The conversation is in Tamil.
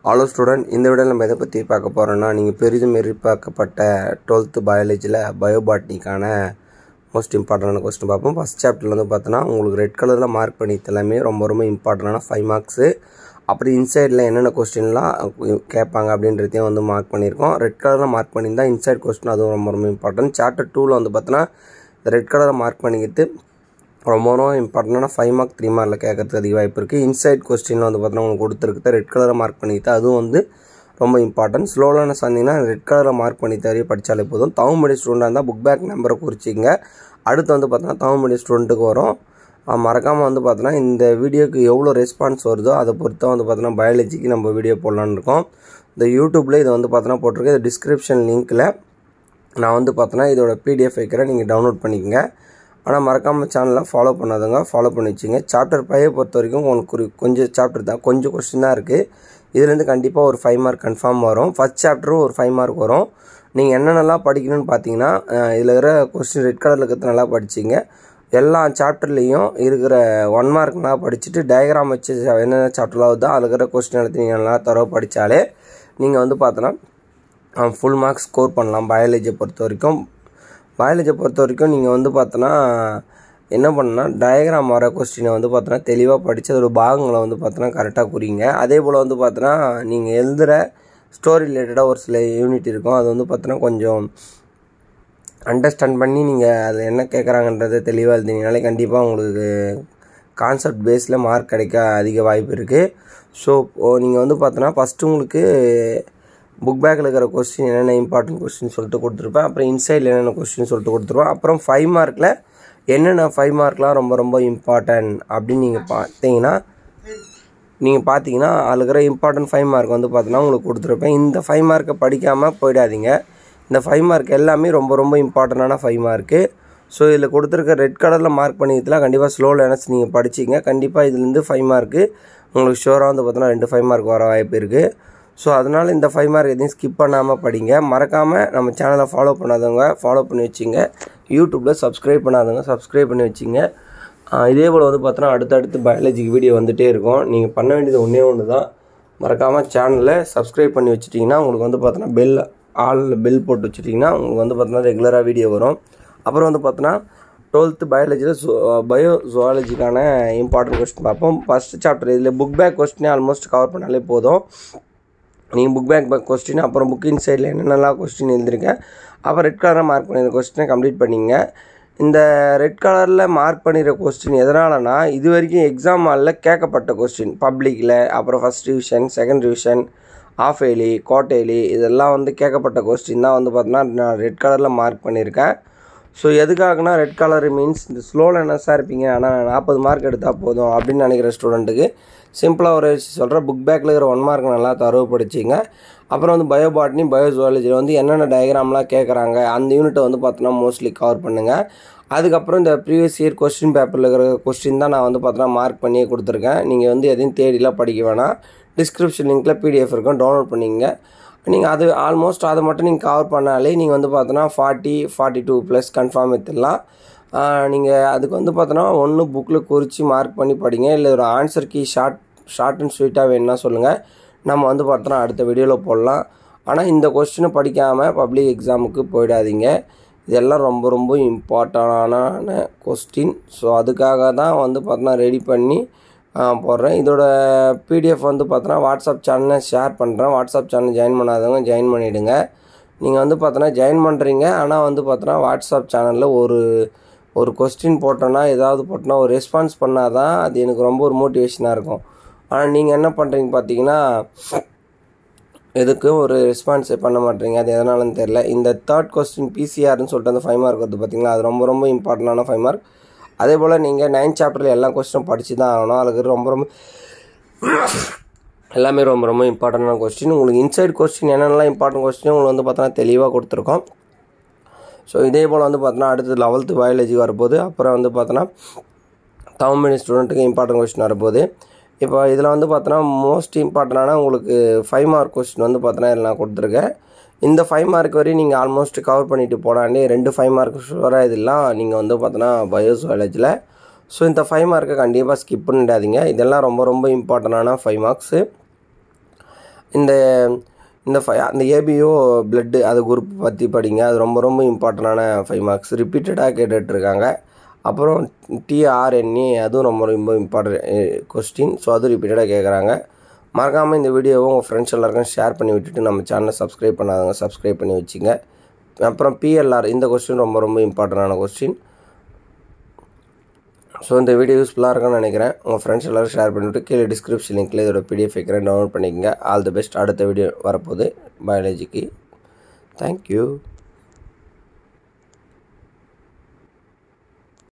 ஹலோ ஸ்டூடெண்ட், இந்த வீடியோவில் நம்ம எதை பற்றி பார்க்க போகிறோன்னா, நீங்கள் பெரிதும் எதிர்பார்க்கப்பட்ட 12th பயாலஜியில் பயோபாட்னிக்கான மோஸ்ட் இம்பார்ட்டண்டான கொஸ்டின் பார்ப்போம். ஃபஸ்ட் சாப்டரில் வந்து பார்த்தோன்னா உங்களுக்கு ரெட் கலரில் மார்க் பண்ணிட்டு எல்லாமே ரொம்ப ரொம்ப இம்பார்ட்டண்டான 5 மார்க்ஸு. அப்புறம் இன்சைடில் என்னென்ன கொஸ்டின்லாம் கேட்பாங்க அப்படின்றதையும் வந்து மார்க் பண்ணியிருக்கோம். ரெட் கலரில் மார்க் பண்ணியிருந்தால் இன்சைட் கொஸ்டின் அதுவும் ரொம்ப ரொம்ப இம்பார்ட்டன்ட். சாப்டர் 2ல் வந்து பார்த்தோன்னா இந்த ரெட் கலரை மார்க் பண்ணிக்கிட்டு ரொம்ப ரொம்ப இம்பார்ட்டண்டான 5 மார்க் 3 மார்க்கில் கேட்கறதுக்கு அதிக வாய்ப்பு இருக்குது. இன்சைட் கொஸ்டினில் வந்து பார்த்தீங்கன்னா உங்களுக்கு கொடுத்துருக்கு ரெட் கலரை மார்க் பண்ணிட்டு அதுவும் வந்து ரொம்ப இம்பார்ட்டன்ட். ஸ்லோலான சந்திங்கன்னா ரெட் கலரை மார்க் பண்ணி தவிர படித்தாலே போதும். தமிழ் மீடியம் ஸ்டூடெண்டாக இருந்தால் புக் பேக் நம்பரை குறிச்சிங்க. அடுத்து வந்து பார்த்தீங்கன்னா தமிழ் மீடியம் ஸ்டூடெண்ட்டுக்கு வரும். மறக்காமல் வந்து பார்த்தோன்னா இந்த வீடியோக்கு எவ்வளோ ரெஸ்பான்ஸ் வருதோ அதை பொறுத்த வந்து பார்த்தோன்னா பயாலஜிக்கு நம்ம வீடியோ போடலான்னு இருக்கோம். இந்த யூடியூப்பில் இதை வந்து பார்த்தோன்னா போட்டிருக்கேன். இது டிஸ்கிரிப்ஷன் லிங்க்கில் நான் வந்து பார்த்தோன்னா இதோட பிடிஎஃப் வைக்கிறேன், நீங்கள் டவுன்லோட் பண்ணிக்கங்க. ஆனால் மறக்காமல் சேனலை ஃபாலோ பண்ணாதுங்க, ஃபாலோ பண்ணி வச்சுங்க. சாப்டர் 5 பொறுத்த வரைக்கும் உங்களுக்கு கொஞ்சம் சாப்டர் தான், கொஞ்சம் கொஸ்டின் தான் இருக்குது. இதுலேருந்து கண்டிப்பாக ஒரு 5 மார்க் கன்ஃபார்ம் வரும். ஃபஸ்ட் சாப்டரும் ஒரு 5 மார்க் வரும். நீங்கள் என்னென்னலாம் படிக்கணும்னு பார்த்தீங்கன்னா, இதில் இருக்கிற கொஸ்டின் ரெட் கலரில் இருக்கிறது நல்லா படிச்சிங்க. எல்லா சாப்டர்லேயும் இருக்கிற 1 மார்க்லாம் படிச்சுட்டு டயக்ராம் வச்சு என்னென்ன சாப்டரில் ஆகுதோ அதில் இருக்கிற கொஸ்டின் எடுத்து நீங்கள் நல்லா தரவு படித்தாலே நீங்கள் வந்து பார்த்தோன்னா ஃபுல் மார்க்ஸ் ஸ்கோர் பண்ணலாம். பயாலஜியை பொறுத்த வரைக்கும் நீங்கள் வந்து பார்த்தோன்னா என்ன பண்ணணும்னா டயக்ராம் வர கொஸ்டினை வந்து பார்த்தோன்னா தெளிவாக படித்து அதோட பாகங்களை வந்து பார்த்தோன்னா கரெக்டாக குறிங்க. அதே போல் வந்து பார்த்தோன்னா நீங்கள் எழுதுகிற ஸ்டோரி ரிலேட்டடாக ஒரு சில யூனிட் இருக்கும், அது வந்து பார்த்தோன்னா கொஞ்சம் அண்டர்ஸ்டாண்ட் பண்ணி நீங்கள் அது என்ன கேட்குறாங்கன்றதை தெளிவாக எழுதினீங்கனாலே கண்டிப்பாக உங்களுக்கு கான்செப்ட் பேஸில் மார்க் கிடைக்க அதிக வாய்ப்பு இருக்குது. ஸோ நீங்கள் வந்து பார்த்தோன்னா ஃபஸ்ட்டு உங்களுக்கு புக் பேக்கில் இருக்கிற கொஸ்டின் என்னென்ன இம்பார்ட்டன்ட் கொஸ்டின் சொல்லிட்டு கொடுத்துருப்பேன். அப்புறம் இன்சைடில் என்னென்ன கொஸ்டின் சொல்லிட்டு கொடுத்துருவேன். அப்புறம் 5 மார்க்கில் என்னென்ன 5 மார்க்லாம் ரொம்ப ரொம்ப இம்பார்ட்டன்ட் அப்படின்னு நீங்கள் பார்த்தீங்கன்னா அதில் இருக்கிற இம்பார்ட்டன்ட் 5 மார்க் வந்து பார்த்தீங்கன்னா உங்களுக்கு கொடுத்துருப்பேன். இந்த 5 மார்க்கை படிக்காமல் போயிடாதீங்க. இந்த 5 மார்க் எல்லாமே ரொம்ப ரொம்ப இம்பார்ட்டண்டான 5 மார்க்கு. ஸோ இதில் கொடுத்துருக்க ரெட் கலரில் மார்க் பண்ணிக்கலாம். கண்டிப்பாக ஸ்லோவில் நினச்சி நீங்கள் படிச்சிங்க. கண்டிப்பாக இதுலேருந்து 5 மார்க்கு உங்களுக்கு ஷுவராக வந்து பார்த்தீங்கன்னா 2 5 மார்க் வர வாய்ப்பு இருக்குது. ஸோ அதனால் இந்த 5 மார்க் எதையும் ஸ்கிப் பண்ணாமல் படிங்க. மறக்காமல் நம்ம சேனலை ஃபாலோ பண்ணாதவங்க ஃபாலோ பண்ணி வச்சுங்க. யூடியூப்பில் சப்ஸ்கிரைப் பண்ணாதவங்க சப்ஸ்கிரைப் பண்ணி வச்சுங்க. இதே போல் வந்து பார்த்தோன்னா அடுத்தடுத்து பயாலஜிக்கு வீடியோ வந்துகிட்டே இருக்கும். நீங்கள் பண்ண வேண்டியது ஒன்று தான், மறக்காமல் சேனலை சப்ஸ்கிரைப் பண்ணி வச்சுட்டிங்கன்னா உங்களுக்கு வந்து பார்த்தோன்னா பெல் போட்டு வச்சுட்டிங்கன்னா உங்களுக்கு வந்து பார்த்தோன்னா ரெகுலராக வீடியோ வரும். அப்புறம் வந்து பார்த்தோன்னா 12th பயாலஜியில் ஜுவாலஜிக்கான இம்பார்ட்டன்ட் கொஸ்டின் பார்ப்போம். ஃபஸ்ட்டு சாப்டர் இதில் புக் பேக் கொஸ்டினே ஆல்மோஸ்ட் கவர் பண்ணாலே போதும். நீங்கள் புக் பேக் கொஸ்டின் அப்புறம் புக் இன்சைடில் என்னென்னலாம் கொஸ்டின் எழுதிருக்கேன், அப்புறம் ரெட் கலரில் மார்க் பண்ணிடுற கொஸ்டினை கம்ப்ளீட் பண்ணிங்க. இந்த ரெட் கலரில் மார்க் பண்ணிடுற கொஸ்டின் எதனாலனா இது வரைக்கும் எக்ஸாம் ஹாலில் கேட்கப்பட்ட கொஸ்டின் பப்ளிக்கில், அப்புறம் first revision, second revision, half yearly, quarterly இதெல்லாம் வந்து கேட்கப்பட்ட கொஸ்டின் தான் வந்து பார்த்தோன்னா நான் ரெட் கலரில் மார்க் பண்ணியிருக்கேன். ஸோ எதுக்காகனா ரெட் கலர் மீன்ஸ் இந்த ஸ்லோவில் என்னஸாக இருப்பீங்க, ஆனால் 40 மார்க் எடுத்தால் போதும் அப்படின்னு நினைக்கிற ஸ்டூடெண்ட்டுக்கு சிம்பிளாக ஒரு விஷயம் சொல்கிறேன். புக் பேக்கில் இருக்கிற 1 மார்க் நல்லா தரவு படிச்சிங்க. அப்புறம் வந்து பயோபாட்னி, பயோஜுவாலஜியில் வந்து என்னென்ன டயக்ராம்லாம் கேட்குறாங்க அந்த யூனிட்டை வந்து பார்த்தோன்னா மோஸ்ட்லி கவர் பண்ணுங்கள். அதுக்கப்புறம் இந்த ப்ரீவியஸ் இயர் கொஸ்டின் பேப்பரில் இருக்கிற கொஸ்டின் தான் நான் வந்து பார்த்தோன்னா மார்க் பண்ணியே கொடுத்துருக்கேன். நீங்கள் வந்து எதையும் தேடிலாம் படிக்க வேணாம். டிஸ்கிரிப்ஷன் லிங்க்கில் பிடிஎஃப் இருக்கும், டவுன்லோட் பண்ணிங்க. நீங்கள் அது ஆல்மோஸ்ட் அதை மட்டும் நீங்கள் கவர் பண்ணாலே நீங்கள் வந்து பார்த்தோன்னா 40-42 ப்ளஸ் கன்ஃபார்ம் எடுத்துடலாம். நீங்கள் அதுக்கு வந்து பார்த்தோன்னா ஒன்று புக்கில் குறித்து மார்க் பண்ணி படிங்க, இல்லை ஒரு ஆன்சர் கீ ஷார்ட் அண்ட் ஸ்வீட்டாக வேணுன்னா சொல்லுங்கள், நம்ம வந்து பார்த்தோன்னா அடுத்த வீடியோவில் போடலாம். ஆனால் இந்த கொஸ்டினை படிக்காமல் பப்ளிக் எக்ஸாமுக்கு போயிடாதீங்க. இதெல்லாம் ரொம்ப ரொம்ப இம்பார்ட்டண்டான கொஸ்டின். ஸோ அதுக்காக தான் வந்து பார்த்தோன்னா ரெடி பண்ணி போடுறேன். இதோட பிடிஎஃப் வந்து பார்த்தோன்னா வாட்ஸ்அப் சேனலில் ஷேர் பண்ணுறேன். வாட்ஸ்அப் சேனல் ஜாயின் பண்ணாதவங்க ஜாயின் பண்ணிவிடுங்க. நீங்கள் வந்து பார்த்தோன்னா ஜாயின் பண்ணுறீங்க, ஆனால் வந்து பார்த்தோன்னா வாட்ஸ்அப் சேனலில் ஒரு கொஸ்டின் போட்டோன்னா ஏதாவது போட்டோன்னா ஒரு ரெஸ்பான்ஸ் பண்ணால் தான் அது எனக்கு ரொம்ப ஒரு மோட்டிவேஷனாக இருக்கும். ஆனால் நீங்கள் என்ன பண்ணுறீங்க பார்த்தீங்கன்னா எதுக்கும் ஒரு ரெஸ்பான்ஸே பண்ண மாட்டேறீங்க. அது எதனாலன்னு தெரில. இந்த 3rd கொஸ்டின் பிசிஆர்னு சொல்லிட்டு அந்த 5 மார்க் வந்து பார்த்தீங்களா, அது ரொம்ப ரொம்ப இம்பார்ட்டண்டான 5 மார்க். அதே போல் நீங்கள் 9th சாப்டரில் எல்லா கொஸ்டினும் படித்து தான் ஆகணும். அதுக்கு எல்லாமே ரொம்ப ரொம்ப இம்பார்ட்டண்டான கொஸ்டின். உங்களுக்கு இன்சைட் கொஸ்டின் என்னென்னலாம் இம்பார்ட்டன்ட் கொஸ்டின் உங்களுக்கு வந்து பார்த்தோன்னா தெளிவாக கொடுத்துருக்கோம். ஸோ இதே போல் வந்து பார்த்தோன்னா அடுத்து 11th பயாலஜி வரப்போகுது. அப்புறம் வந்து பார்த்தோன்னா தமிழ் மீடியம் ஸ்டூடெண்ட்டுக்கு இம்பார்ட்டன்ட் கொஸ்டின் வரப்போகுது. இப்போ இதில் வந்து பார்த்தோன்னா மோஸ்ட் இம்பார்ட்டண்டான உங்களுக்கு 5 மார்க் கொஸ்டின் வந்து பார்த்தோன்னா இதில் நான் கொடுத்துருக்கேன். இந்த 5 மார்க் வரையும் நீங்கள் ஆல்மோஸ்ட் கவர் பண்ணிவிட்டு போனாலே 2 5 மார்க் ஷுவராக இதெல்லாம் நீங்கள் வந்து பார்த்தோன்னா பயோஜுவாலஜியில். ஸோ இந்த 5 மார்க்கை கண்டிப்பாக ஸ்கிப் பண்ணிடாதீங்க. இதெல்லாம் ரொம்ப ரொம்ப இம்பார்ட்டண்டான 5 மார்க்ஸு. இந்த இந்த அந்த ஏபிஓ பிளட்டு அது குரூப் பற்றி படிங்க. அது ரொம்ப ரொம்ப இம்பார்ட்டண்டான 5 மார்க்ஸ் ரிப்பீட்டடாக கேட்டுட்ருக்காங்க. அப்புறம் டிஆர்என்ஏ அதுவும் ரொம்ப ரொம்ப இம்பார்ட்டன்ட் கொஸ்டின். ஸோ அதுவும் ரிப்பீட்டடாக கேட்குறாங்க. மறக்காமல் இந்த வீடியோவை உங்கள் ஃப்ரெண்ட்ஸ் எல்லாருக்கும் ஷேர் பண்ணி விட்டுட்டு நம்ம சேனலை சப்ஸ்கிரைப் பண்ணாதவங்க சப்ஸ்கிரைப் பண்ணி வச்சுங்க. அப்புறம் பிஎல்ஆர் இந்த கொஸ்டின் ரொம்ப ரொம்ப இம்பார்ட்டண்டான கொஸ்டின். ஸோ இந்த வீடியோ யூஸ்ஃபுல்லாக இருக்குன்னு நினைக்கிறேன். உங்கள் ஃப்ரெண்ட்ஸ் எல்லோரும் ஷேர் பண்ணிவிட்டு கீழே டிஸ்கிரிப்ஷன் லிங்க்கில் இதோட பிடிஎஃப் வைக்கிறேன், டவுன்லோட் பண்ணிக்கங்க. All the best. அடுத்த வீடியோ வரப்போகுது பயாலஜிக்கு. தேங்க்யூ.